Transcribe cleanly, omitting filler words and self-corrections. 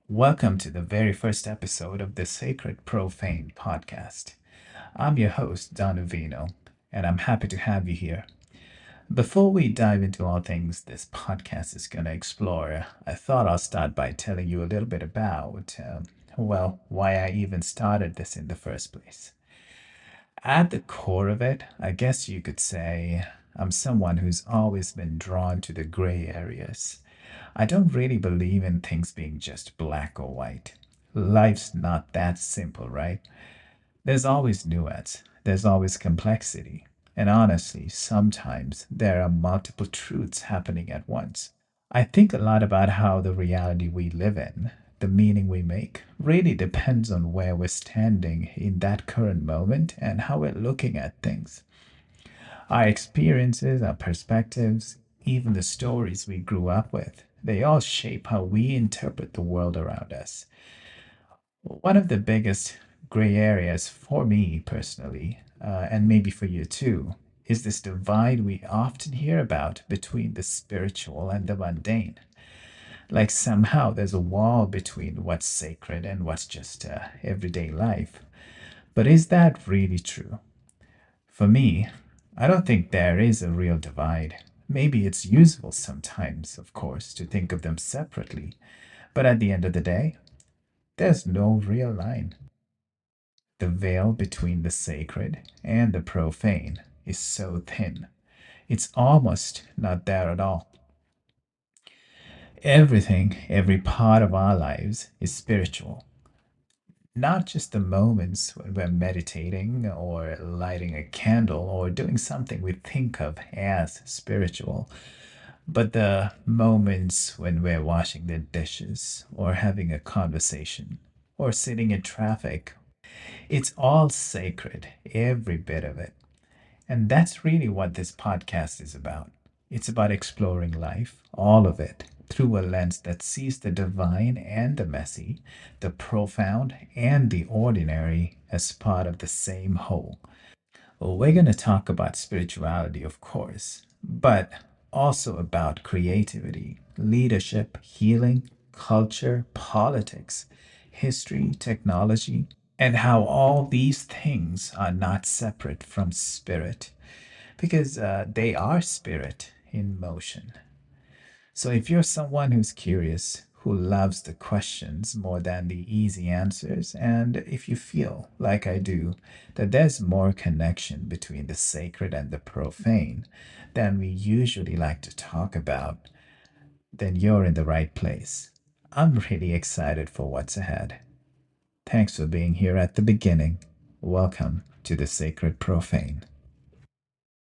Welcome to the very first episode of the Sacred Profane Podcast. I'm your host, Danu Vino, and I'm happy to have you here. Before we dive into all things this podcast is going to explore, I thought I'll start by telling you a little bit about, why I even started this in the first place. At the core of it, I guess you could say I'm someone who's always been drawn to the gray areas. I don't really believe in things being just black or white. Life's not that simple, right? There's always nuance, there's always complexity. And honestly, sometimes there are multiple truths happening at once. I think a lot about how the reality we live in, the meaning we make, really depends on where we're standing in that current moment and how we're looking at things. Our experiences, our perspectives, even the stories we grew up with, they all shape how we interpret the world around us. One of the biggest gray areas for me personally, and maybe for you too, is this divide we often hear about between the spiritual and the mundane. Like somehow there's a wall between what's sacred and what's just everyday life. But is that really true? For me, I don't think there is a real divide. Maybe it's useful sometimes, of course, to think of them separately, but at the end of the day, there's no real line. The veil between the sacred and the profane is so thin, it's almost not there at all. Everything, every part of our lives is spiritual, not just the moments when we're meditating or lighting a candle or doing something we think of as spiritual, but the moments when we're washing the dishes or having a conversation or sitting in traffic. It's all sacred, every bit of it. And that's really what this podcast is about. It's about exploring life, all of it, through a lens that sees the divine and the messy, the profound and the ordinary as part of the same whole. Well, we're going to talk about spirituality, of course, but also about creativity, leadership, healing, culture, politics, history, technology, and how all these things are not separate from spirit because they are spirit in motion. So if you're someone who's curious, who loves the questions more than the easy answers, and if you feel, like I do, that there's more connection between the sacred and the profane than we usually like to talk about, then you're in the right place. I'm really excited for what's ahead. Thanks for being here at the beginning. Welcome to the Sacred Profane.